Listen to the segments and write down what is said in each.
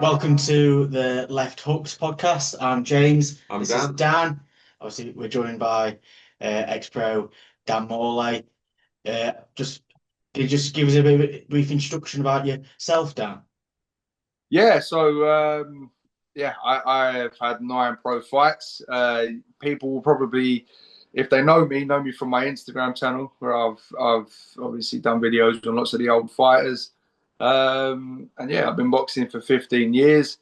Welcome to the Left Hooks podcast. I'm James. I'm This is Dan. Dan. Obviously, we're joined by ex-pro Dan Morley. Just Can you just give us a bit of a brief introduction about yourself, Dan? Yeah, so I have had 9 pro fights. People will probably, if they know me from my Instagram channel, where I've obviously done videos on lots of the old fighters. And yeah, I've been boxing for 15 years.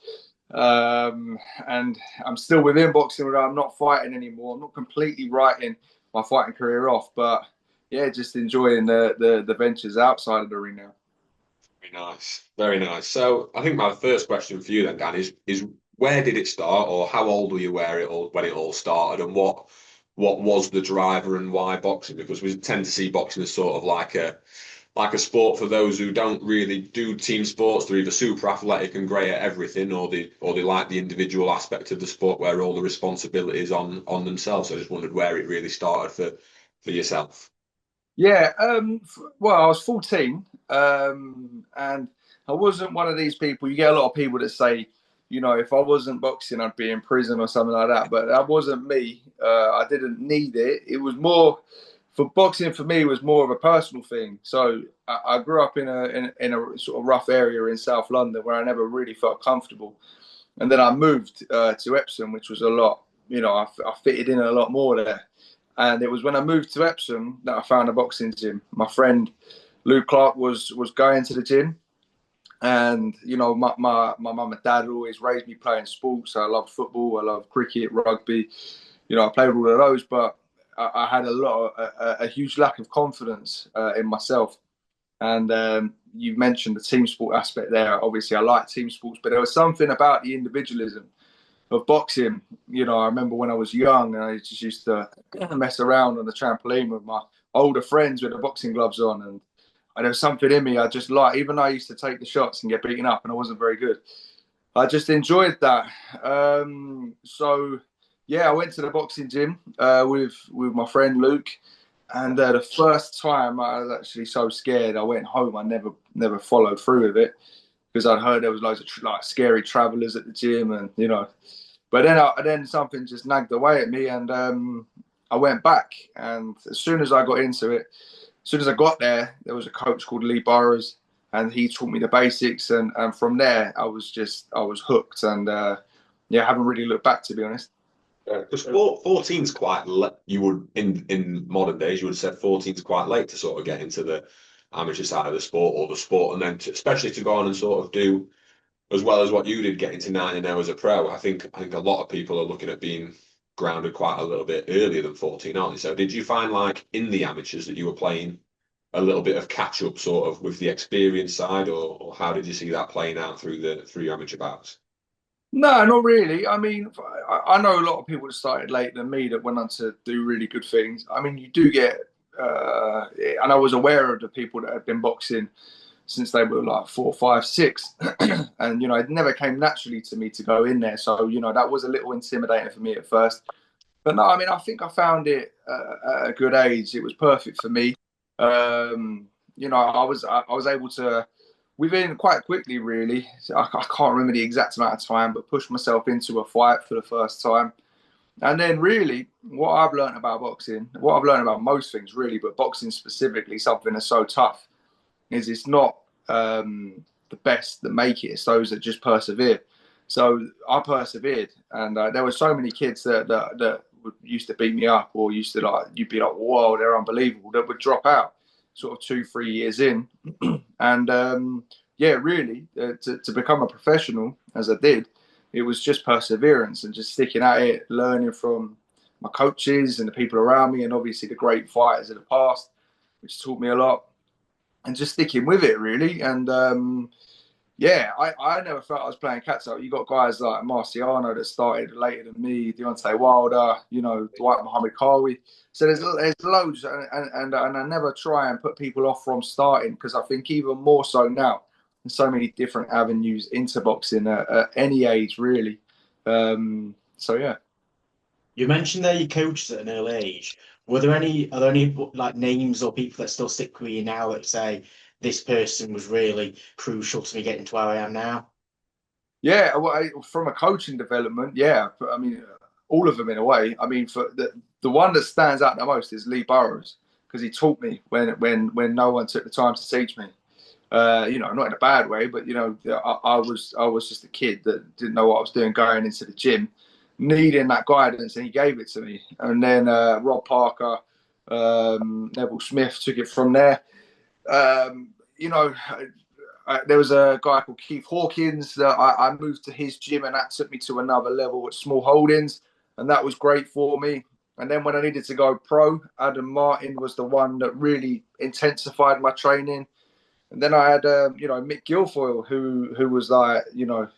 Um, and I'm still within boxing, where I'm not fighting anymore. I'm not completely writing my fighting career off, but yeah, just enjoying the ventures outside of the ring now. Very nice, very nice. So I think my first question for you then, Dan, is where did it start, or how old were you when it all started, and what was the driver and why boxing? Because we tend to see boxing as sort of like a sport for those who don't really do team sports. They're either super athletic and great at everything, or they like the individual aspect of the sport where all the responsibility is on themselves. So I just wondered where it really started for yourself. Yeah, well, I was 14, and I wasn't one of these people. You get a lot of people that say, if I wasn't boxing, I'd be in prison or something like that. But that wasn't me. I didn't need it. It was more for boxing for me was more of a personal thing. So I grew up in a sort of rough area in South London where I never really felt comfortable, and then I moved to Epsom, which was a lot. I fitted in a lot more there. And it was when I moved to Epsom that I found a boxing gym. My friend Luke Clark was going to the gym, and my mum and dad always raised me playing sports. I loved football, I loved cricket, rugby. I played all of those, but I had a huge lack of confidence in myself. And you mentioned the team sport aspect there. Obviously, I like team sports, but there was something about the individualism of boxing. I remember when I was young and I just used to mess around on the trampoline with my older friends with the boxing gloves on. And there was something in me I just like, even though I used to take the shots and get beaten up and I wasn't very good. I just enjoyed that. So, yeah, I went to the boxing gym with my friend Luke. And the first time I was actually so scared, I went home. I never followed through with it because I'd heard there was loads of like scary travelers at the gym, and but then something just nagged away at me, and I went back. And as soon as I got into it, as soon as I got there, there was a coach called Lee Burrows, and he taught me the basics. And from there, I was hooked, and yeah, I haven't really looked back, to be honest. Because 14 is quite you would in modern days you would have said 14 is quite late to sort of get into the amateur side of the sport or the sport, and then especially to go on and sort of do as well as what you did, get into 9 and now as a pro. I think a lot of people are looking at being grounded quite a little bit earlier than 14, aren't they? So did you find like in the amateurs that you were playing a little bit of catch up sort of with the experience side, or how did you see that playing out through your amateur bouts? No, not really. I mean, I know a lot of people that started later than me that went on to do really good things. I mean, you do get, and I was aware of the people that had been boxing since they were like 4, 5, 6, and it never came naturally to me to go in there. So that was a little intimidating for me at first. But no, I mean, I think I found it at a good age. It was perfect for me. I was able to within quite quickly, really. I can't remember the exact amount of time, but push myself into a fight for the first time. And then, really, what I've learned about boxing, what I've learned about most things, really, but boxing specifically, something that's so tough, is it's not the best that make it; it's those that just persevere. So I persevered, and there were so many kids that used to beat me up, or used to like you'd be like, "Whoa, they're unbelievable," that would drop out, sort of 2, 3 years in, and yeah, really, to become a professional as I did, it was just perseverance and just sticking at it, learning from my coaches and the people around me, and obviously the great fighters of the past, which taught me a lot, and just sticking with it really. And yeah, I never felt I was playing catch up. You got guys like Marciano that started later than me, Deontay Wilder, Dwight Muhammad Kawi. So there's loads, and I never try and put people off from starting, because I think even more so now, there's so many different avenues into boxing at any age really. So yeah. You mentioned there your coaches at an early age. Are there any like names or people that still stick with you now that say this person was really crucial to me getting to where I am now? Yeah, well, from a coaching development, yeah. But, I mean, all of them in a way. I mean, for the one that stands out the most is Lee Burrows, because he taught me when no one took the time to teach me. You know, not in a bad way, but you know, I was just a kid that didn't know what I was doing going into the gym, needing that guidance, and he gave it to me. And then Rob Parker, Neville Smith took it from there. You know, there was a guy called Keith Hawkins that I moved to his gym, and that took me to another level at Small Holdings, and that was great for me. And then when I needed to go pro, Adam Martin was the one that really intensified my training. And then I had, you know, Mick Guilfoyle, who was like, you know,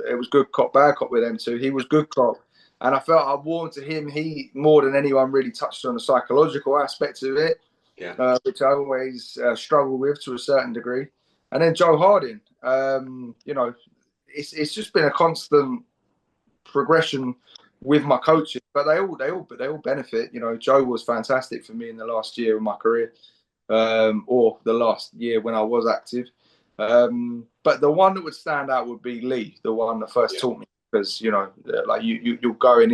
it was good cop, bad cop with them too. He was good cop. And I felt I warmed to him. He, more than anyone, really touched on the psychological aspects of it, Yeah. which I always struggle with to a certain degree. And then Joe Harding, you know, it's just been a constant progression with my coaches, but they all benefit. You know, Joe was fantastic for me in the last year of my career, or the last year when I was active. But the one that would stand out would be Lee, the one that first taught me, because you know, like you're going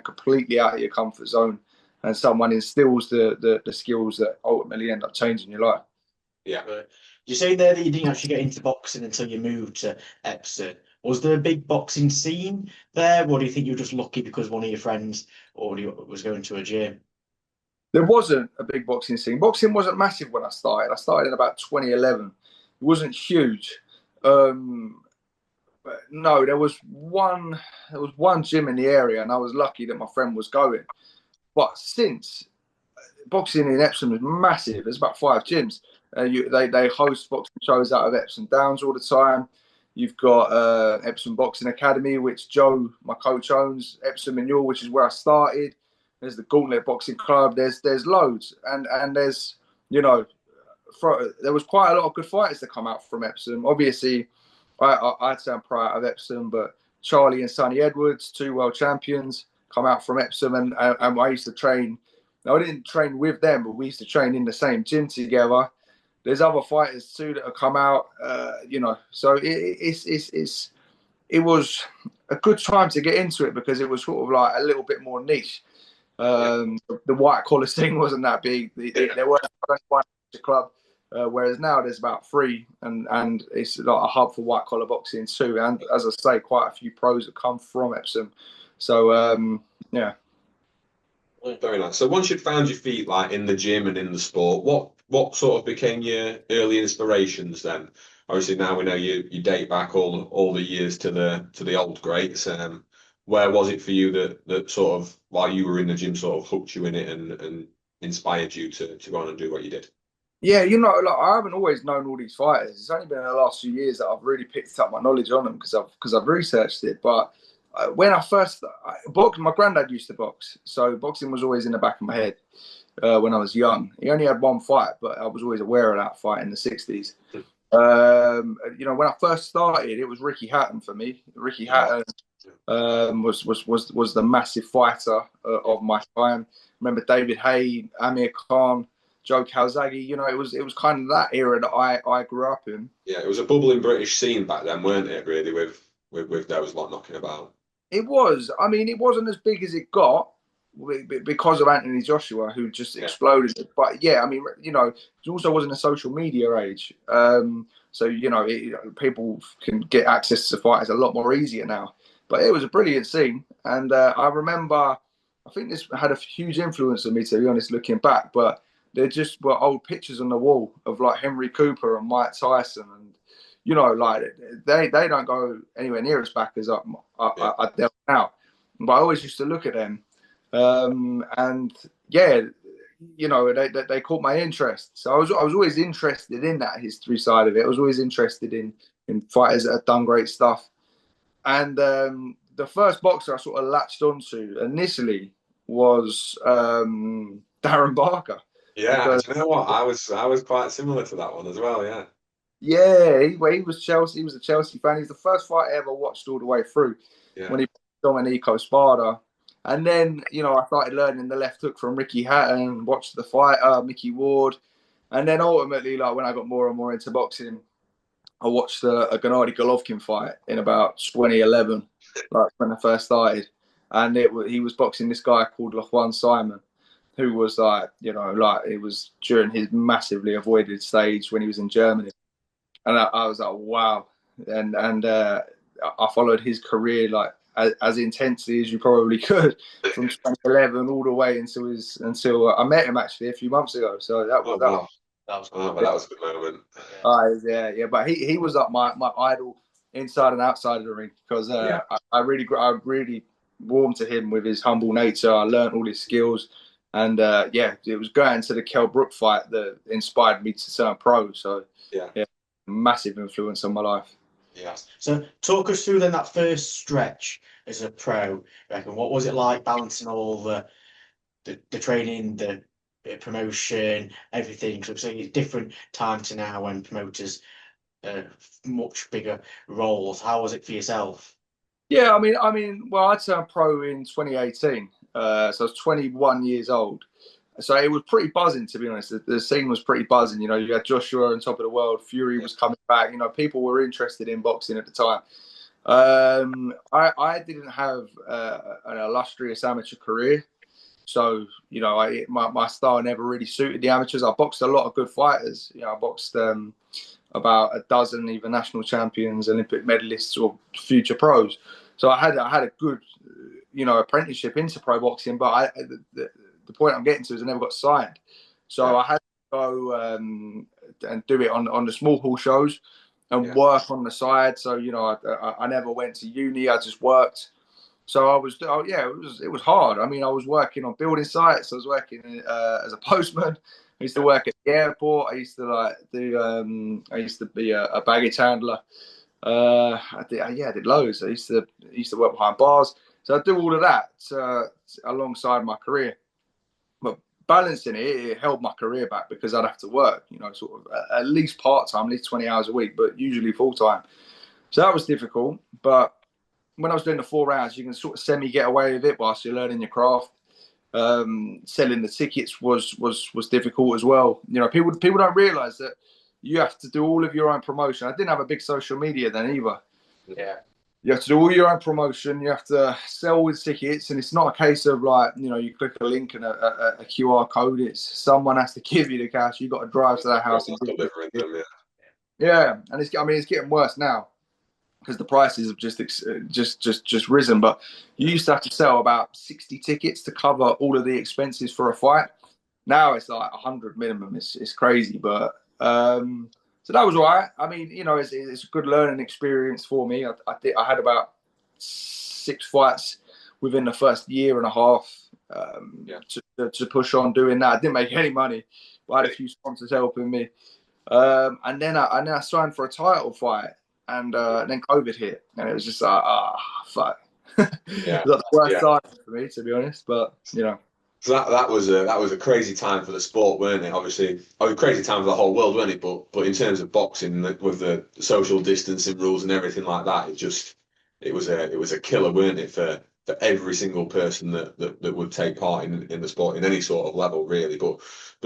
completely out of your comfort zone, and someone instills the skills that ultimately end up changing your life. Yeah. You say there that you didn't actually get into boxing until you moved to Epsom. Was there a big boxing scene there, or do you think you were just lucky because one of your friends already was going to a gym? There wasn't a big boxing scene. Boxing wasn't massive when I started. I started in about 2011. It wasn't huge. But no, there was one gym in the area, and I was lucky that my friend was going. But since boxing in Epsom is massive, there's about 5 gyms. They host boxing shows out of Epsom Downs all the time. You've got Epsom Boxing Academy, which Joe, my coach, owns. Epsom and Ewell, which is where I started. There's the Gauntlet Boxing Club. There's loads, and there's, you know, there was quite a lot of good fighters that come out from Epsom. Obviously, I'd say I'm proud of Epsom, but Charlie and Sonny Edwards, 2 world champions, come out from Epsom, and I used to train. Now, I didn't train with them, but we used to train in the same gym together. There's other fighters too that have come out, you know. So it was a good time to get into it because it was sort of like a little bit more niche. The white collar scene wasn't that big. There weren't one club, whereas now there's about 3, and it's like a hub for white collar boxing too. And as I say, quite a few pros that come from Epsom. So yeah. Very nice. So once you'd found your feet like in the gym and in the sport, what sort of became your early inspirations then? Obviously now we know you date back all the years to the old greats. Where was it for you that sort of while you were in the gym sort of hooked you in it and inspired you to go on and do what you did? Yeah, you know, like I haven't always known all these fighters. It's only been in the last few years that I've really picked up my knowledge on them because I've researched it. But when I first boxed, my granddad used to box, so boxing was always in the back of my head when I was young. He only had one fight, but I was always aware of that fight in the '60s. You know, when I first started, it was Ricky Hatton for me. Ricky Hatton was the massive fighter of my time. Remember David Haye, Amir Khan, Joe Calzaghe. You know, it was kind of that era that I grew up in. Yeah, it was a bubbling British scene back then, weren't it? Really, with those lot knocking about. It was. I mean, it wasn't as big as it got because of Anthony Joshua, who just exploded it. But yeah, I mean, you know, it also wasn't a social media age. So, you know, people can get access to fighters a lot more easier now. But it was a brilliant scene. And I remember, I think this had a huge influence on me, to be honest, looking back. But there just were old pictures on the wall of like Henry Cooper and Mike Tyson, and you know, like they don't go anywhere near as back as I do now. But I always used to look at them, and yeah, you know, they caught my interest. So I was always interested in that history side of it. I was always interested in fighters that had done great stuff. And the first boxer I sort of latched onto initially was Darren Barker. Yeah, because, you know what? I was quite similar to that one as well. Yeah. Yeah, he was Chelsea. He was a Chelsea fan. He's the first fight I ever watched all the way through when he Domenico Spada. And then, you know, I started learning the left hook from Ricky Hatton, watched the fight, Mickey Ward. And then ultimately, like when I got more and more into boxing, I watched a Gennady Golovkin fight in about 2011, like when I first started, and he was boxing this guy called Juan Simon, who was like, like it was during his massively avoided stage when he was in Germany, and I was like, wow, and I followed his career like as intensely as you probably could from 2011 all the way until I met him actually a few months ago. So that was wow. That was Oh, that was a good moment. yeah. But he was like my idol inside and outside of the ring because I really warmed to him with his humble nature. I learned all his skills, and it was going to the Kell Brook fight that inspired me to turn pro. So yeah, massive influence on my life. Yes. So talk us through then that first stretch as a pro. I reckon, what was it like balancing all the training, the promotion, everything? So it's a different time to now when promoters much bigger roles. How was it for yourself? Yeah, I mean, well, I turned pro in 2018, so I was 21 years old. So it was pretty buzzing, to be honest. The scene was pretty buzzing. You had Joshua on top of the world. Fury was coming back. People were interested in boxing at the time. I didn't have an illustrious amateur career. So, my style never really suited the amateurs. I boxed a lot of good fighters. I boxed about a dozen either national champions, Olympic medalists, or future pros. So I had a good, apprenticeship into pro boxing. But the point I'm getting to is I never got signed. So I had to go and do it on the small hall shows and work on the side. So, I never went to uni. I just worked. So it was hard. I mean, I was working on building sites. I was working as a postman. I used to work at the airport. I used to be a baggage handler. I did loads. I used to work behind bars. So I do all of that alongside my career. But balancing it held my career back because I'd have to work, sort of at least part-time, at least 20 hours a week, but usually full-time. So that was difficult. But when I was doing the 4 rounds, you can sort of semi-get away with it whilst you're learning your craft. Selling the tickets was difficult as well. People don't realise that you have to do all of your own promotion. I didn't have a big social media then either. Yeah. You have to do all your own promotion. You have to sell all the tickets, and it's not a case of like you click a link and a QR code. It's someone has to give you the cash. You got to drive to that house and delivering them. Yeah, and it's getting worse now because the prices have just risen. But you used to have to sell about 60 tickets to cover all of the expenses for a fight. Now it's like 100 minimum. It's crazy, but. So that was all right. I mean, it's a good learning experience for me. I had about 6 fights within the first year and a half to push on doing that. I didn't make any money, but I had a few sponsors helping me. And then I signed for a title fight, and then COVID hit, and it was just like, fuck. It was the worst time for me, to be honest. But So that was a crazy time for the sport, weren't it? Obviously, a crazy time for the whole world, weren't it? But in terms of boxing, with the social distancing rules and everything like that, it was a killer, weren't it, for every single person that would take part in the sport in any sort of level, really. But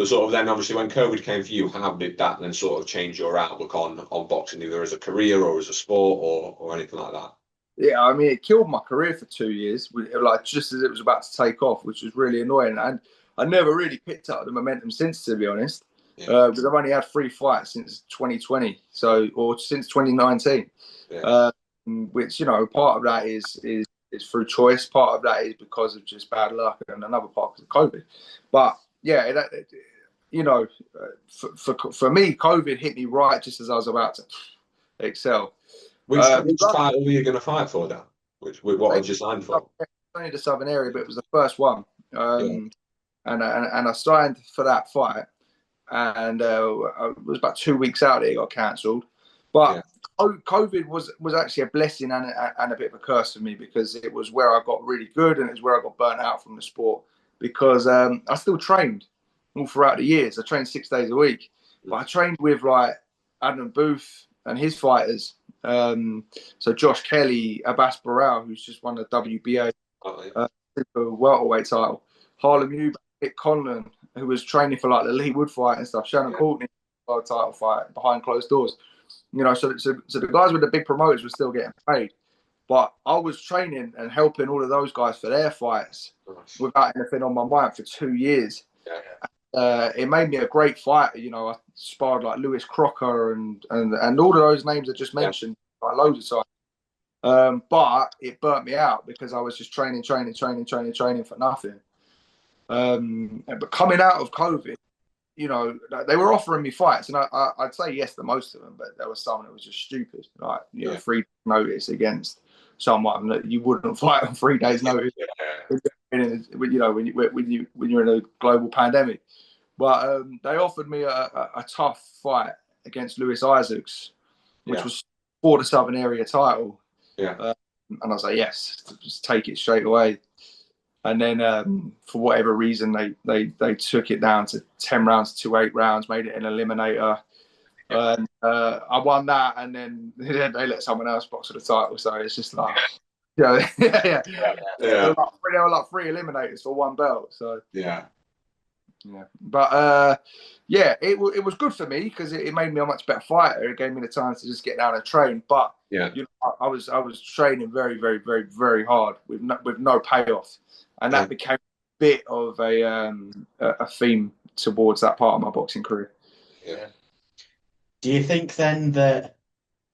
sort of then, obviously, when COVID came for you, how did that then sort of change your outlook on boxing, either as a career or as a sport or anything like that? Yeah, I mean, it killed my career for 2 years, like just as it was about to take off, which was really annoying. And I never really picked up the momentum since, to be honest, because I've only had 3 fights since 2020, or since 2019. Which part of that is through choice, part of that is because of just bad luck, and another part because of COVID. But yeah, for me, COVID hit me right just as I was about to excel. Which fight were you going to fight for, Dan? What had you signed for? Only the Southern area, but it was the first one. And I signed for that fight, and it was about 2 weeks out that it got cancelled. But COVID was actually a blessing and a bit of a curse for me, because it was where I got really good, and it was where I got burnt out from the sport, because I still trained all throughout the years. I trained 6 days a week, but I trained with like Adam Booth and his fighters. So Josh Kelly, Abbas Barral, who's just won the WBA super welterweight title, Harlem Eubank, Mick Conlon, who was training for like the Lee Wood fight and stuff, Shannon Courtney title fight behind closed doors. You know, so the guys with the big promoters were still getting paid, but I was training and helping all of those guys for their fights without anything on my mind for 2 years. It made me a great fighter. You know, I sparred like Lewis Crocker and all of those names I just mentioned like loads of times. But it burnt me out because I was just training for nothing. But coming out of COVID, you know, they were offering me fights, and I'd say yes to most of them, but there was some that was just stupid, like, you know, 3 days notice against someone that you wouldn't fight on 3 days notice. You know, when you're in a global pandemic. But they offered me a tough fight against Lewis Isaacs, which was for the Southern Area title. And I was like, yes, just take it straight away. And then for whatever reason, they took it down to 10 rounds to 8 rounds, made it an eliminator. And I won that, and then they let someone else box for the title. So it's just like, There were like 3 eliminators for 1 belt. So but it was good for me because it made me a much better fighter. It gave me the time to just get down and train. But you know, I was training very, very, very, very hard with no payoff, and that became a bit of a theme towards that part of my boxing career. Do you think then that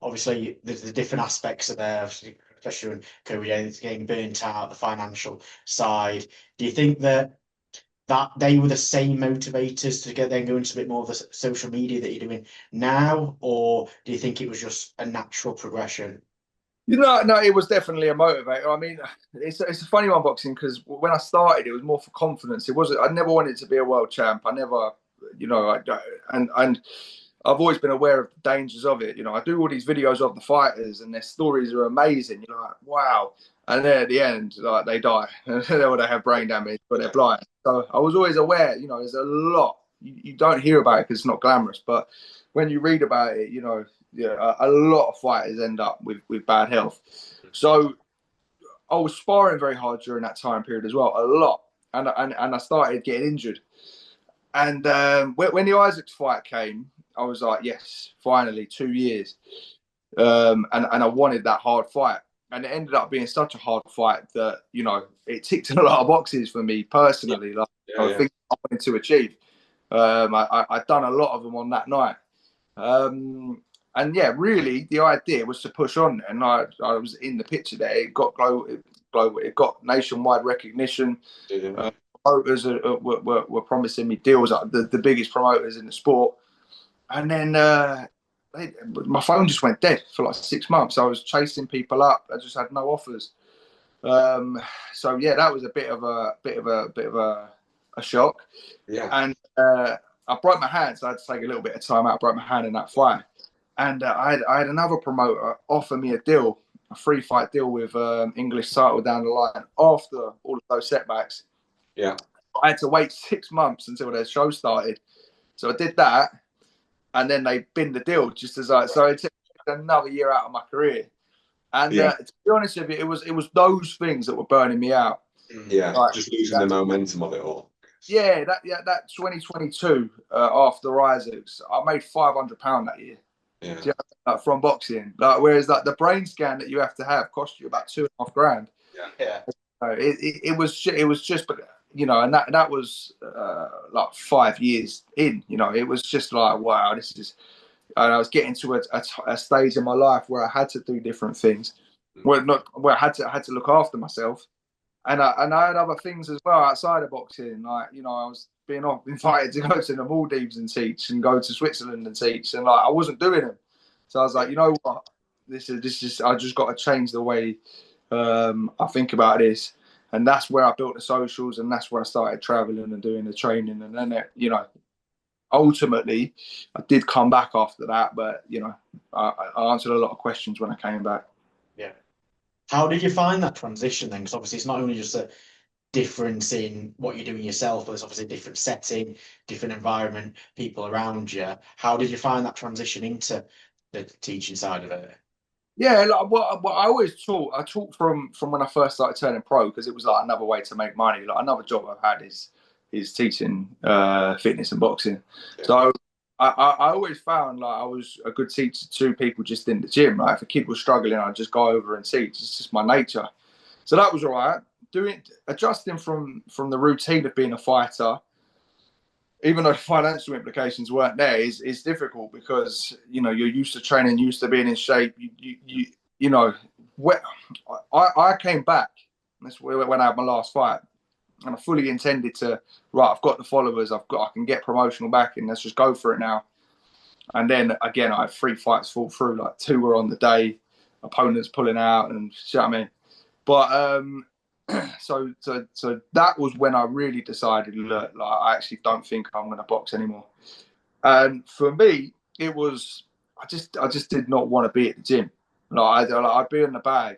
obviously the different aspects of there, especially when COVID getting burnt out, the financial side, do you think that they were the same motivators to then go into a bit more of the social media that you're doing now, or do you think it was just a natural progression? You know, no, it was definitely a motivator. I mean, it's a funny one, boxing, because when I started, it was more for confidence. It wasn't. I never wanted to be a world champ. I never, you know, and I've always been aware of the dangers of it. You know, I do all these videos of the fighters, and their stories are amazing. You're like, wow. And then at the end, like, they die, or they have brain damage, but they're blind. So I was always aware. You know, there's a lot you don't hear about it because it's not glamorous, but when you read about it, you know, a lot of fighters end up with bad health. So I was sparring very hard during that time period as well, a lot, and I started getting injured. And when the Isaacs fight came, I was like, yes, finally, 2 years. And I wanted that hard fight. And it ended up being such a hard fight that, you know, it ticked a lot of boxes for me personally, like things I wanted to achieve. I'd done a lot of them on that night. And yeah, really, the idea was to push on. And I was in the picture there. It got global. It got nationwide recognition. Promoters were promising me deals, like the biggest promoters in the sport. And then my phone just went dead for like 6 months. I was chasing people up. I just had no offers. So yeah, that was a bit of a shock. And I broke my hand, so I had to take a little bit of time out. I broke my hand in that fight. And I had another promoter offer me a 3-fight deal with English title down the line after all of those setbacks. I had to wait 6 months until their show started. So I did that. And then they binned the deal so it took another year out of my career. And to be honest with you, it was those things that were burning me out. Like, just losing the momentum of it all. That 2022 after Isaacs, I made £500 that year. From boxing. Like, whereas like the brain scan that you have to have cost you about $2.5 grand. It was just, you know, and that was like 5 years in. You know, it was just like, wow, this is. And I was getting to a stage in my life where I had to do different things, where I had to look after myself, and I had other things as well outside of boxing. Like, you know, I was being invited to go to the Maldives and teach, and go to Switzerland and teach, and like I wasn't doing them. So I was like, you know what, this is. I just got to change the way I think about this. And that's where I built the socials, and that's where I started traveling and doing the training. And then, you know, ultimately, I did come back after that. But, you know, I answered a lot of questions when I came back. Yeah. How did you find that transition then? Because obviously it's not only just a difference in what you're doing yourself, but it's obviously a different setting, different environment, people around you. How did you find that transition into the teaching side of it? Yeah, like, what I always taught. I taught from when I first started turning pro, because it was like another way to make money. Like, another job I've had is teaching fitness and boxing. So I always found like I was a good teacher to people just in the gym. Like if a kid was struggling, I'd just go over and teach. It's just my nature. So that was all right. Adjusting from the routine of being a fighter, even though the financial implications weren't there, is difficult because you're used to training, used to being in shape. You know, when I came back. That's when I had my last fight, and I fully intended to. Right, I've got the followers. I can get promotional back, and let's just go for it now. And then again, I had 3 fights fall through. Like 2 were on the day, opponents pulling out, and you know what I mean. But so that was when I really decided, look, like I actually don't think I'm going to box anymore. And for me, it was I just did not want to be at the gym. I'd be in the bag,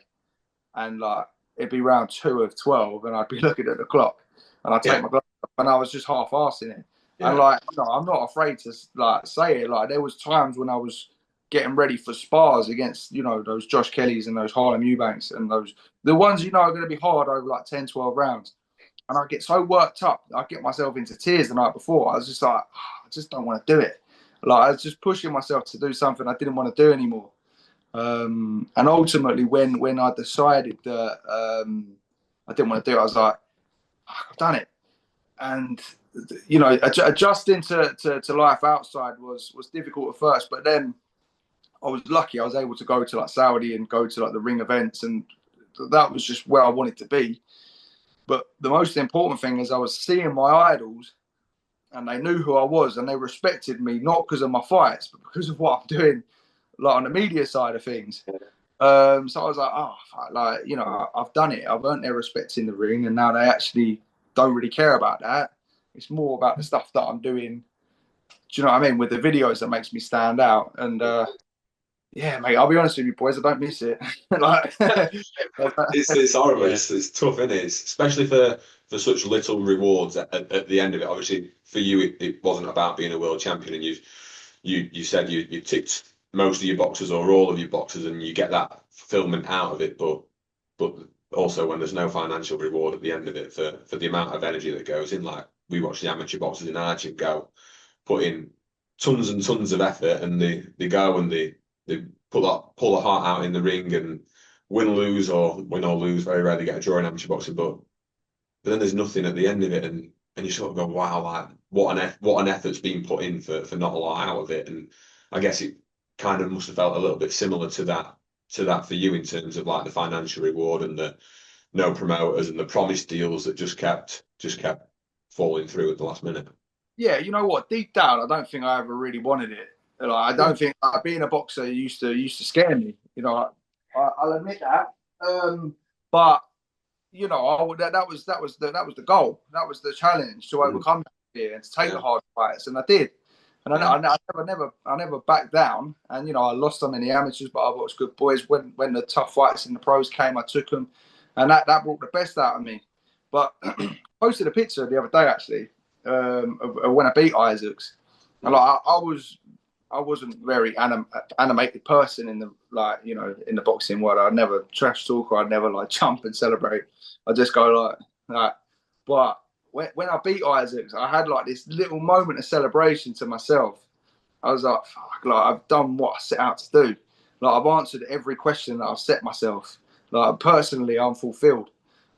and like it'd be round 2 of 12, and I'd be looking at the clock, and I'd take my gloves off, and I was just half-arsing it. Yeah. And like, I'm not afraid to like say it. Like there was times when I was getting ready for spars against, those Josh Kellys and those Harlem Eubanks and the ones are going to be hard over like 10, 12 rounds. And I get so worked up, I get myself into tears the night before. I was just like, I just don't want to do it. Like I was just pushing myself to do something I didn't want to do anymore. And ultimately, when I decided that I didn't want to do it, I was like, I've done it. And adjusting to life outside was difficult at first, but then I was lucky. I was able to go to like Saudi and go to like the ring events, and that was just where I wanted to be. But the most important thing is I was seeing my idols, and they knew who I was, and they respected me not because of my fights, but because of what I'm doing, like on the media side of things. So I was like, I've done it. I've earned their respect in the ring, and now they actually don't really care about that. It's more about the stuff that I'm doing. Do you know what I mean? With the videos that makes me stand out. And yeah, mate, I'll be honest with you, boys, I don't miss it. It's horrible. It's tough, isn't it? Especially for such little rewards at the end of it. Obviously, for you, it wasn't about being a world champion, and you said you ticked most of your boxes or all of your boxes, and you get that fulfillment out of it. But also when there's no financial reward at the end of it for the amount of energy that goes in, like we watch the amateur boxers in our gym go, put in tons and tons of effort, and they go and they pull the heart out in the ring and win or lose. Very rarely get a draw in amateur boxing, but then there's nothing at the end of it, and you sort of go, wow, like what an effort's been put in for not a lot out of it. And I guess it kind of must have felt a little bit similar to that for you in terms of like the financial reward and the no promoters and the promised deals that just kept falling through at the last minute. Yeah, you know what? Deep down, I don't think I ever really wanted it. Like, I don't think being a boxer used to scare me. I'll admit that. But that was the goal. That was the challenge to overcome that fear and to take the hard fights, and I did. And I never backed down. And I lost some in the amateurs, but I watched good boys. When the tough fights in the pros came, I took them, and that brought the best out of me. But I posted a picture the other day actually of when I beat Isaacs, and like I wasn't a very animated person in the boxing world. I'd never trash talk, or I'd never like jump and celebrate. I just go like. But when I beat Isaacs, I had like this little moment of celebration to myself. I was like, fuck, like I've done what I set out to do. Like I've answered every question that I've set myself. Like personally, I'm fulfilled.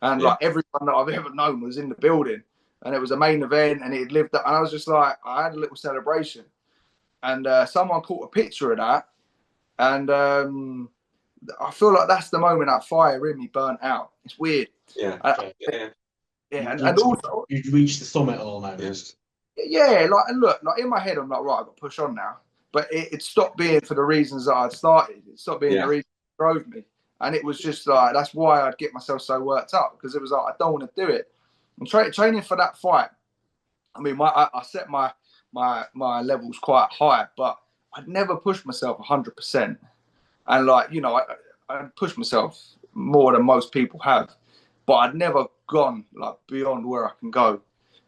And like everyone that I've ever known was in the building, and it was a main event, and it lived up. And I was just like, I had a little celebration. And someone caught a picture of that, and I feel like that's the moment that fire in me burnt out. It's weird. Yeah. And also you'd reached the summit almost. Yeah, and look, in my head, I'm like, right, I've got to push on now. But it stopped being for the reasons that I'd started. It stopped being the reason that drove me. And it was just like, that's why I'd get myself so worked up, because it was like, I don't want to do it. And training for that fight, I mean, I set my levels quite high, but I'd never pushed myself 100%. And I pushed myself more than most people have, but I'd never gone like beyond where I can go.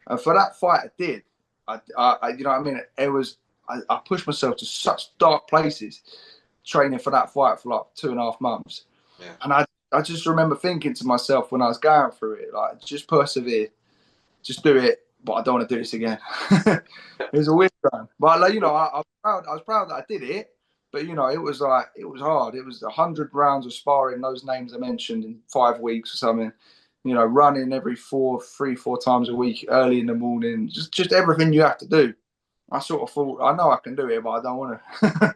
And for that fight, I did. I you know what I mean? It was, I pushed myself to such dark places training for that fight for like 2.5 months. Yeah. And I just remember thinking to myself when I was going through it, like, just persevere, just do it. but I don't want to do this again. It was a weird time, but like, you know, I was proud that I did it. But you know, it was hard. It was 100 rounds of sparring, those names I mentioned, in 5 weeks or something. You know, running every 4 times a week, early in the morning, just everything you have to do. I sort of thought, I know I can do it, but I don't want to.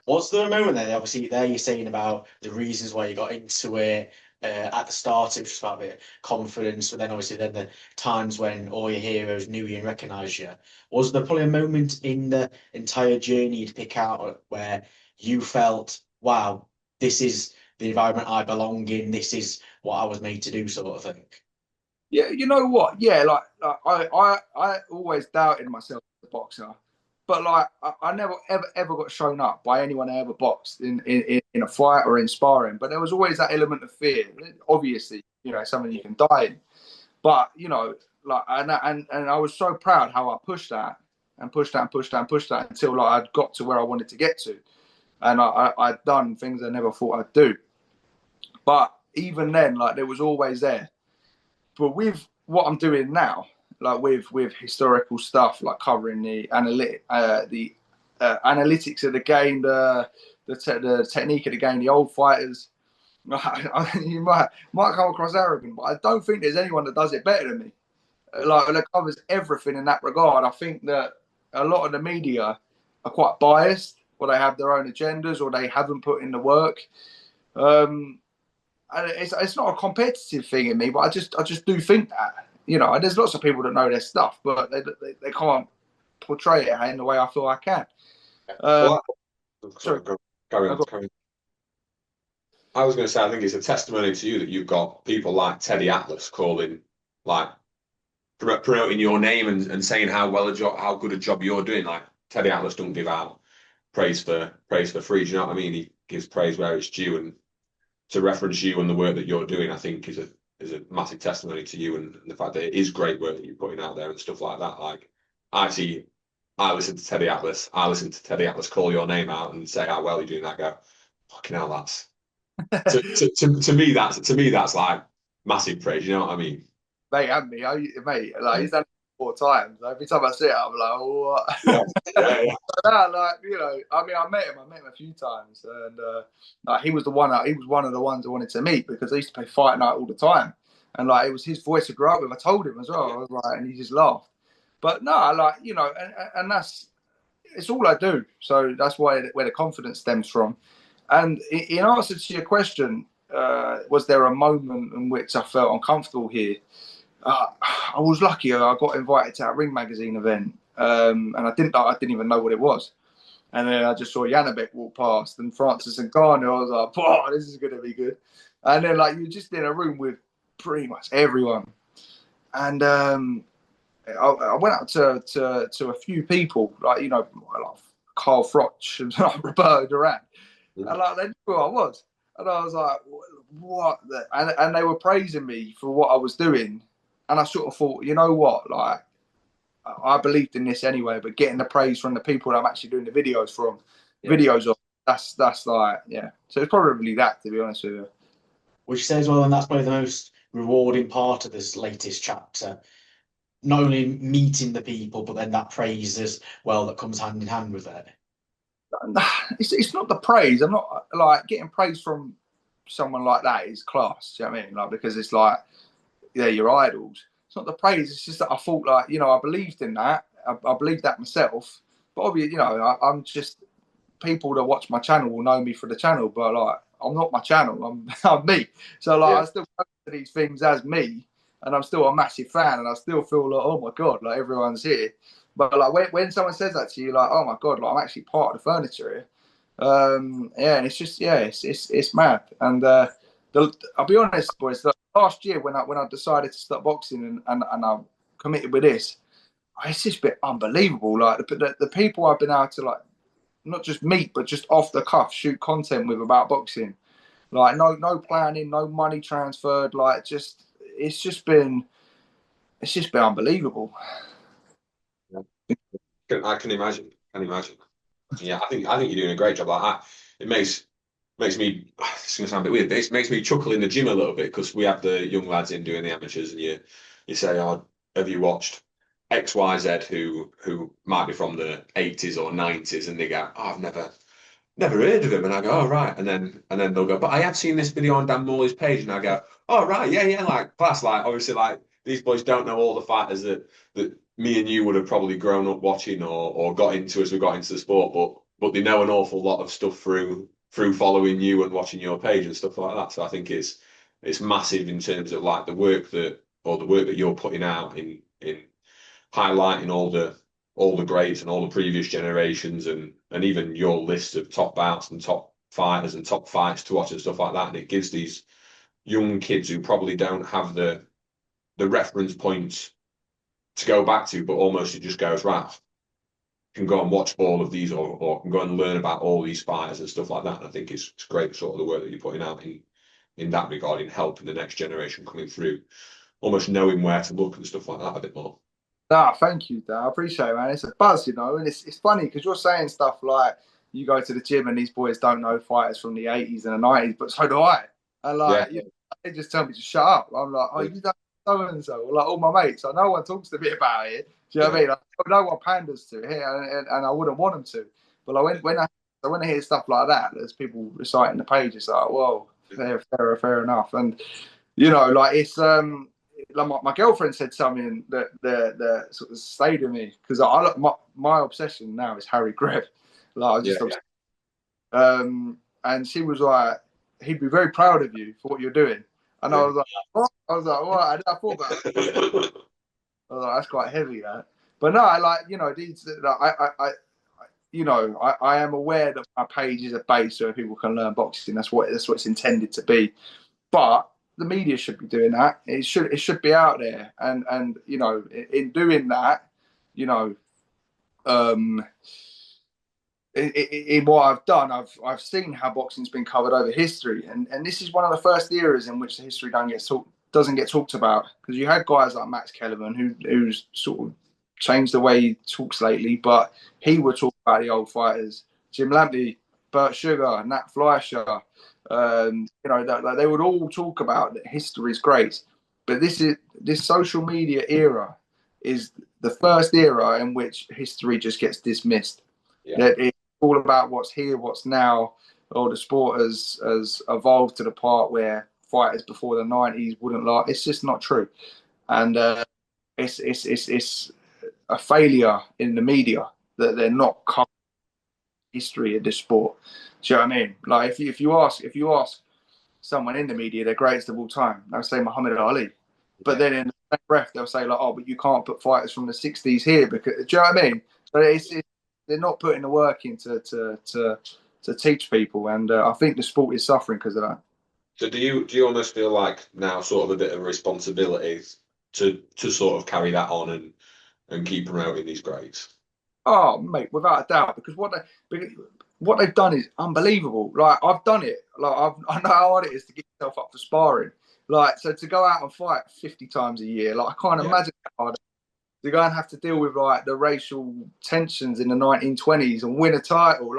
Was there a moment then? Obviously, there you're saying about the reasons why you got into it. At the start, it was just about a bit of confidence, but then obviously, then the times when all your heroes knew you and recognised you. Was there probably a moment in the entire journey you'd pick out where you felt, "Wow, this is the environment I belong in. This is what I was made to do," sort of thing? Yeah, you know what? Yeah, I always doubted myself as a boxer, but like I never ever got shown up by anyone I ever boxed in a fight or in sparring. But there was always that element of fear. Obviously, you know, something you can die in. But you know, like and I was so proud how I pushed that and pushed that and pushed that and pushed that until like I'd got to where I wanted to get to, and I'd done things I never thought I'd do. But even then, like there was always there. But with what I'm doing now, like with historical stuff, like covering the analytics of the game, the technique of the game, the old fighters. You might come across arrogant, but I don't think there's anyone that does it better than me. Like that covers everything in that regard. I think that a lot of the media are quite biased, or they have their own agendas, or they haven't put in the work. And it's not a competitive thing in me, but I just do think that, you know, there's lots of people that know their stuff, but they can't portray it in the way I feel I can. Sorry, carry on. I was going to say, I think it's a testimony to you that you've got people like Teddy Atlas calling, like promoting your name and saying how good a job you're doing. Like Teddy Atlas don't give out praise for free. Do you know what I mean? He gives praise where it's due, and to reference you and the work that you're doing, I think is a massive testimony to you and the fact that it is great work that you're putting out there and stuff like that. Like I listen to Teddy Atlas. I listen to Teddy Atlas call your name out and say how well you're doing. I go, fucking hell, that's to me that's like massive praise. You know what I mean? Mate, and me, mate, like he's done it 4 times. Every time I see it, I'm like, what? Yeah. Like, you know, I mean, I met him a few times, and like he was one of the ones I wanted to meet because I used to play Fight Night all the time, and like it was his voice I grew up with. I told him as well. I was like, and he just laughed. But no, like, you know, and it's all I do. So that's where the confidence stems from. And in answer to your question, was there a moment in which I felt uncomfortable here? I was lucky. I got invited to that Ring Magazine event, and I didn't even know what it was. And then I just saw Janabek walk past and Francis and Garner. I was like, "Oh, this is going to be good." And then like you're just in a room with pretty much everyone. And I went up to a few people, like, you know, like Carl Froch and like Roberto Duran, and like they knew who I was, and I was like, "What?" And they were praising me for what I was doing, and I sort of thought, you know what, like I believed in this anyway, but getting the praise from the people that I'm actually doing the videos from, videos of, that's like, yeah. So it's probably that, to be honest with you. Would you say as well, and that's probably the most rewarding part of this latest chapter? Not only meeting the people, but then that praise as well that comes hand in hand with it. It's not the praise. I'm not like getting praise from someone like that is class. Do you know what I mean? Like, because it's like, yeah, your idols. It's not the praise. It's just that I thought, like, you know, I believed in that. I believed that myself. But obviously, you know, I'm just, people that watch my channel will know me for the channel, but like, I'm not my channel. I'm me. So like, I still go to these things as me, and I'm still a massive fan, and I still feel like, oh my god, like everyone's here. But like when someone says that to you, like, oh my god, like I'm actually part of the furniture here. Yeah, and it's just, yeah, it's mad. And I'll be honest, boys. Last year when I decided to start boxing and I committed with this, it's just been unbelievable. Like the people I've been able to, like, not just meet, but just off the cuff shoot content with about boxing. Like no planning, no money transferred. Like it's just been unbelievable. I can imagine. Yeah, I think you're doing a great job. Like it makes me. It's gonna sound a bit weird, but it makes me chuckle in the gym a little bit because we have the young lads in doing the amateurs, and you say, "Oh, have you watched XYZ who might be from the 80s or 90s, and they go, oh, I've never heard of him, and I go, oh right, and then they'll go, but I have seen this video on Dan Morley's page, and I go, oh right, yeah, like class, like obviously like these boys don't know all the fighters that me and you would have probably grown up watching or got into as we got into the sport, but they know an awful lot of stuff through following you and watching your page and stuff like that. So I think it's massive in terms of like the work that you're putting out in highlighting all the greats and all the previous generations and even your list of top bouts and top fighters and top fights to watch and stuff like that. And it gives these young kids who probably don't have the reference points to go back to, but almost it just goes, right, can go and watch all of these or can go and learn about all these fighters and stuff like that. And I think it's great sort of the work that you're putting out in that regard, in helping the next generation coming through, almost knowing where to look and stuff like that a bit more. Thank you, Dan. I appreciate it, man. It's a buzz, you know, and it's funny because you're saying stuff like you go to the gym and these boys don't know fighters from the 80s and the 90s, but so do I. And like, Yeah. you know, they just tell me to shut up. I'm like, oh, you don't know so and so. Like all my mates, so no one talks to me about it. Do you know what I mean? Like, no one panders to here, and I wouldn't want them to. But like when I hear stuff like that, there's people reciting the page. It's like, whoa, fair enough. And you know, like it's like my girlfriend said something that sort of stayed with me because my obsession now is Harry Greb. Like I just and she was like, he'd be very proud of you for what you're doing. And I was like, what? I was like, what? I thought about it. I was like, that's quite heavy, that. But no, I like, you know, these. I am aware that my page is a base so people can learn boxing. That's what it's intended to be. But the media should be doing that. It should be out there, and you know, in doing that, you know, in what I've done, I've seen how boxing's been covered over history, and this is one of the first eras in which the history doesn't get talked about, because you had guys like Max Kellerman who's sort of changed the way he talks lately, but he would talk about the old fighters, Jim Lampley, Bert Sugar, Nat Fleischer. You know, that they would all talk about that history's great, but this social media era is the first era in which history just gets dismissed. That it's all about what's here, what's now. Or the sport has evolved to the part where fighters before the 90s wouldn't like. It's just not true, and it's a failure in the media that they're not covering history of this sport. Do you know what I mean? Like if you ask someone in the media their greatest of all time, they'll say Muhammad Ali, but then in the same breath they'll say like, oh, but you can't put fighters from the 60s here because, do you know what I mean? So they're not putting the work in to teach people, and I think the sport is suffering because of that. So do you almost feel like now sort of a bit of a responsibility to sort of carry that on and keep promoting these greats? Oh, mate, without a doubt, because what they've done is unbelievable. Like I've done it. Like I know how hard it is to get yourself up for sparring. Like so to go out and fight 50 times a year. Like I can't imagine how hard to go and have to deal with like the racial tensions in the 1920s and win a title,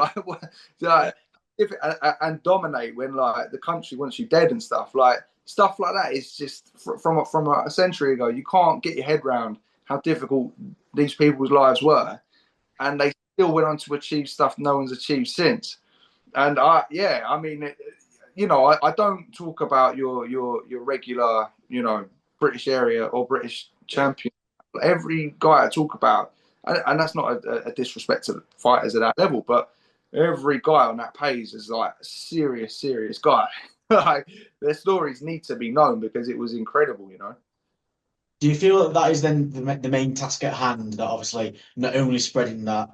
and dominate when like the country wants you dead and stuff like that is just from a century ago. You can't get your head around how difficult these people's lives were, and they still went on to achieve stuff no one's achieved since. And I mean, you know, I don't talk about your regular, you know, British area or British champion. Every guy I talk about, and that's not a disrespect to fighters at that level, but every guy on that page is like a serious guy. Like their stories need to be known because it was incredible, you know. Do you feel that is then the main task at hand, that obviously not only spreading that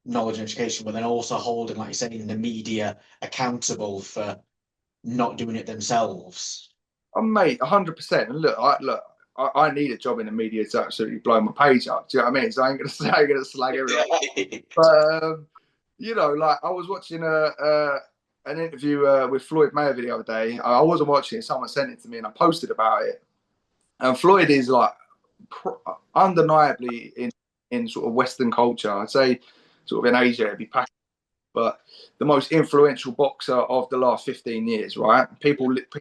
knowledge and education, but then also holding, like you're saying, the media accountable for not doing it themselves? Oh, mate, 100%. And look, I need a job in the media to absolutely blow my page up. Do you know what I mean? So I ain't gonna slag everyone. But you know, like I was watching an interview with Floyd Mayweather the other day. I wasn't watching it. Someone sent it to me, and I posted about it. And Floyd is like undeniably in sort of Western culture. I'd say sort of in Asia, it'd be Pakistan, but the most influential boxer of the last 15 years, right? People listen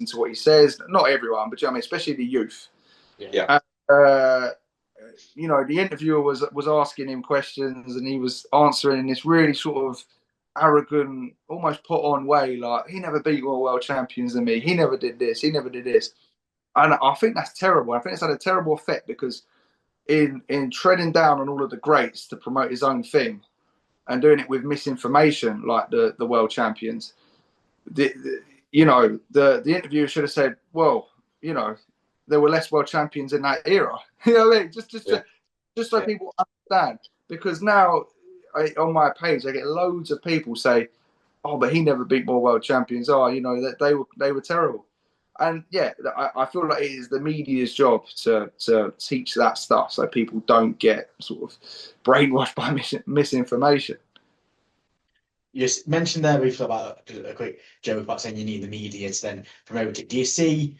to what he says. Not everyone, but you know what I mean, especially the youth. Yeah. you know, the interviewer was asking him questions, and he was answering in this really sort of arrogant, almost put on way, like he never beat more world champions than me. He never did this. He never did this. And I think that's terrible. I think it's had a terrible effect because in treading down on all of the greats to promote his own thing and doing it with misinformation like the world champions, you know, the interviewer should have said, well, you know, there were less world champions in that era. You know what I mean? Just so people understand. Because now on my page, I get loads of people say, oh, but he never beat more world champions. Oh, you know, that they were terrible. And yeah, I feel like it is the media's job to teach that stuff so people don't get sort of brainwashed by misinformation. You mentioned there briefly about a quick joke about saying you need the media to then promote it. Do you see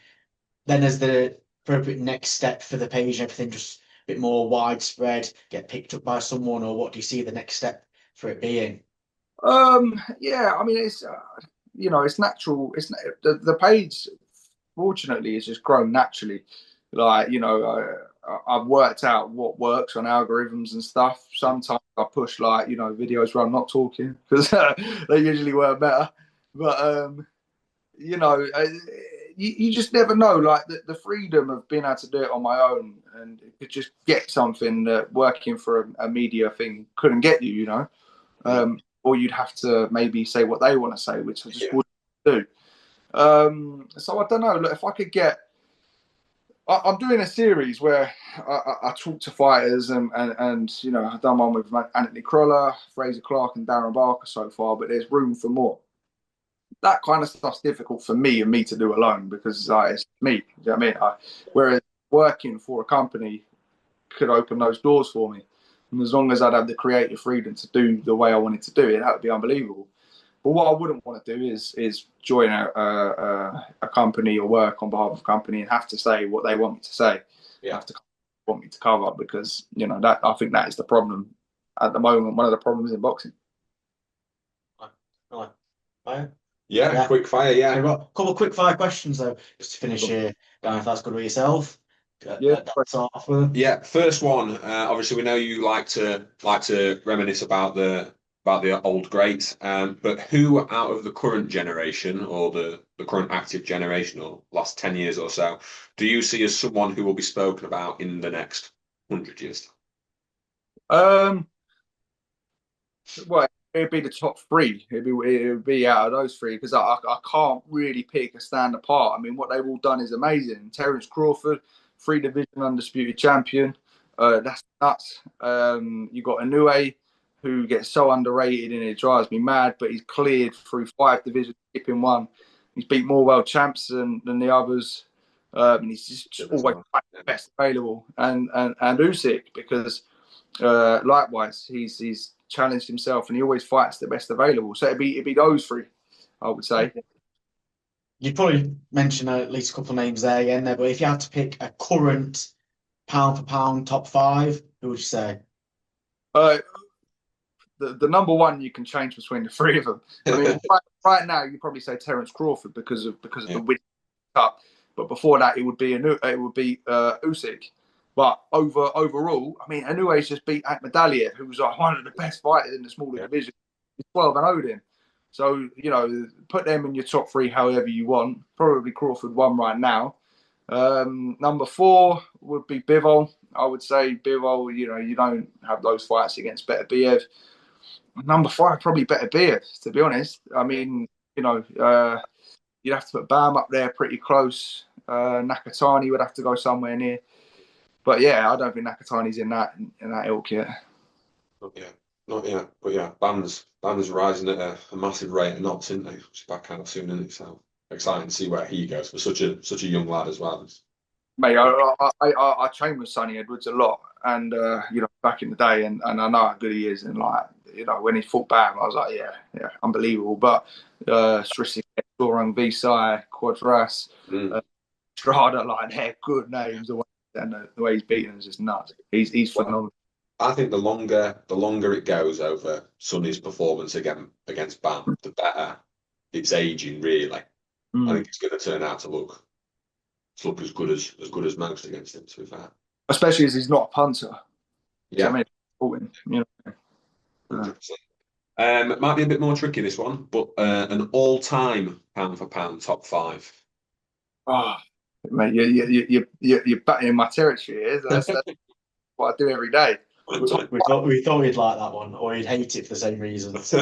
then as the appropriate next step for the page and everything just a bit more widespread, get picked up by someone, or what do you see the next step for it being? Yeah, I mean, it's you know, it's natural. It's the page, fortunately, has just grown naturally. Like, you know, I've worked out what works on algorithms and stuff. Sometimes I push like, you know, videos where I'm not talking because they usually work better. But you know, you just never know. Like the freedom of being able to do it on my own and could just get something that working for a media thing couldn't get you. You know, or you'd have to maybe say what they want to say, which I just wouldn't do. So I don't know. Look, if I could get, I'm doing a series where I talk to fighters and you know, I've done one with Anthony Crolla, Fraser Clark, and Darren Barker so far, but there's room for more. That kind of stuff's difficult for me to do alone because it's me. You know what I mean? Whereas working for a company could open those doors for me. And as long as I'd have the creative freedom to do the way I wanted to do it, that would be unbelievable. But what I wouldn't want to do is join a company or work on behalf of a company and have to say what they want me to say. Yeah. Have to want me to cover because, you know, that I think that is the problem at the moment. One of the problems in boxing. Yeah, quick fire. Yeah, so we've got a couple of quick fire questions though, just to finish here. Dan, if that's good with yourself. That's off with. Yeah, first one. Obviously, we know you like to reminisce about the old greats. But who out of the current generation or the current active generation or last 10 years or so do you see as someone who will be spoken about in the next 100 years? Well, it'd be the top three. It'd be out of those three because I can't really pick a stand apart. I mean, what they've all done is amazing. Terence Crawford, 3-division undisputed champion. That's nuts. You got Inoue, who gets so underrated and it drives me mad, but he's cleared through 5 divisions, skipping one. He's beat more world champs than the others. And he's just always the best available. And Usyk, because likewise, he's challenged himself and he always fights the best available. So it'd be those three, I would say. You'd probably mention at least a couple of names there again there, but if you had to pick a current pound for pound top 5, who would you say? The number one you can change between the three of them. I mean, right now you probably say Terence Crawford because of the win cup, but before that it would be Usyk. But overall, I mean, Inoue's just beat Akhmadaliev, who was like one of the best fighters in the smaller division. He's 12-0 him. So, you know, put them in your top 3 however you want. Probably Crawford 1 right now. Number 4 would be Bivol. I would say Bivol, you know, you don't have those fights against Beterbiev. Number 5, probably Beterbiev, to be honest. I mean, you know, you'd have to put Bam up there pretty close. Nakatani would have to go somewhere near. But yeah, I don't think Nakatani's in that ilk yet. Not yet. But yeah, Bam's rising at a massive rate of knots, isn't he? He's back kind of soon, isn't it? So exciting to see where he goes for such a young lad as well. Mate, I train with Sonny Edwards a lot, and you know, back in the day, and I know how good he is, and like, you know, when he fought Bam, I was like, yeah, unbelievable. But Strisik, Dorang, Visai, Quadras, Strada, like, they're good names. And the way he's beaten is just nuts. He's phenomenal. I think the longer it goes over Sonny's performance against Bam, the better it's aging. Really, I think it's going to turn out to look as good as most against him. To be fair. especially as he's not a punter. Yeah. So, I mean, important, you know. 100%. It might be a bit more tricky, this one, but an all-time pound for pound top 5. Oh, mate, you're batting in my territory here. That's what I do every day. We thought he'd like that one, or he'd hate it for the same reasons.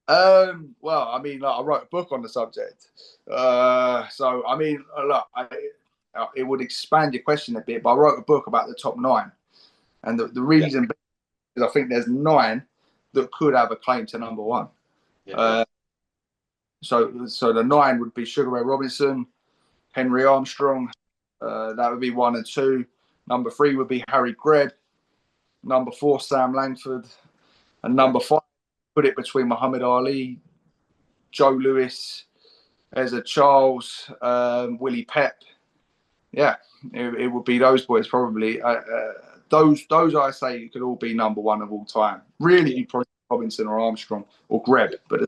Well, I mean, like, I wrote a book on the subject. So, I mean, look, it would expand your question a bit, but I wrote a book about the top 9. And the reason is I think there's 9 that could have a claim to number 1. Yeah. So the 9 would be Sugar Ray Robinson, Henry Armstrong. That would be 1 and 2. Number 3 would be Harry Greb. Number 4, Sam Langford. And number 5, put it between Muhammad Ali, Joe Louis, Ezra Charles, Willie Pep. Yeah, it would be those boys probably. Those I say could all be number 1 of all time. Really, you probably Robinson or Armstrong or Greb, but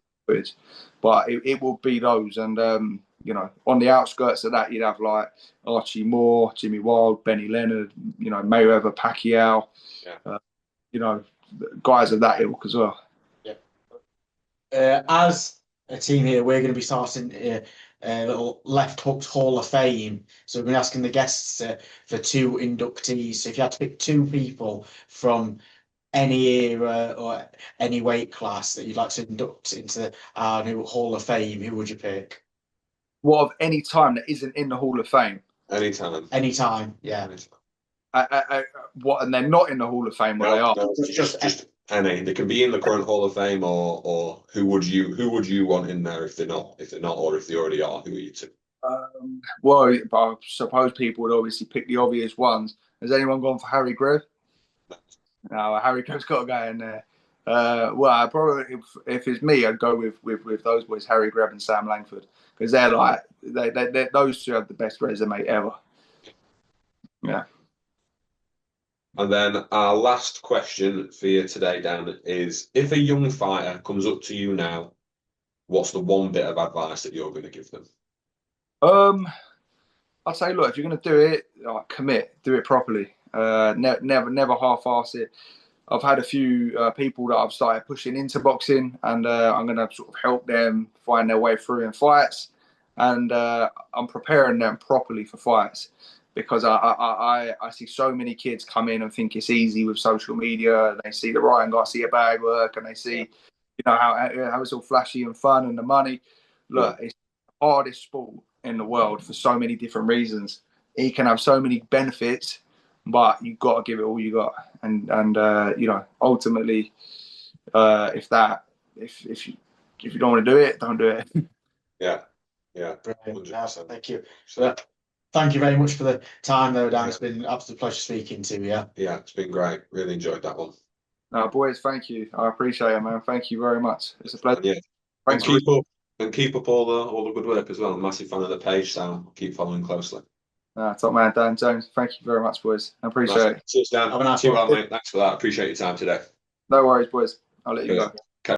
it will be those. And you know, on the outskirts of that, you'd have like Archie Moore, Jimmy Wild, Benny Leonard, you know, Mayweather, Pacquiao. You know, guys of that ilk as well. As a team here, we're going to be starting a little Left Hooked Hall of Fame. So we've been asking the guests for 2 inductees. So if you had to pick 2 people from any era or any weight class that you'd like to induct into our new Hall of Fame, who would you pick? What, of any time that isn't in the Hall of Fame? Anytime, yeah. What, and they're not in the Hall of Fame, where they are? No, just any. They can be in the current Hall of Fame, or who would you want in there if they're not, or if they already are? Who are you to? Well, I suppose people would obviously pick the obvious ones. Has anyone gone for Harry Greb? No, Harry Greb's got to go in there. Well, I probably, if it's me, I'd go with those boys, Harry Greb and Sam Langford, because they're like they those 2 have the best resume ever. Yeah. And then our last question for you today, Dan, is if a young fighter comes up to you now, what's the one bit of advice that you're going to give them? I'd say, look, if you're going to do it, like, commit, do it properly. Never half-ass it. I've had a few people that I've started pushing into boxing, and I'm going to sort of help them find their way through in fights, and I'm preparing them properly for fights, because I see so many kids come in and think it's easy with social media. They see the Ryan Garcia bag work, and they see, you know, how it's all flashy and fun and the money. Look, it's the hardest sport in the world for so many different reasons. It can have so many benefits, but you've got to give it all you got. And you know, ultimately, if you don't want to do it, don't do it. Yeah. Brilliant. Thank you. So thank you very much for the time, though, Dan. It's been an absolute pleasure speaking to you. Yeah, it's been great. Really enjoyed that one. No, boys, thank you. I appreciate it, man. Thank you very much. It's a pleasure. Yeah. Thanks. Keep up all the good work as well. I'm a massive fan of the page, so I'll keep following closely. Top man, Dan Jones. Thank you very much, boys. I appreciate it. Cheers, Dan. Have a nice one, one. mate. Thanks for that. I appreciate your time today. No worries, boys. I'll let you go.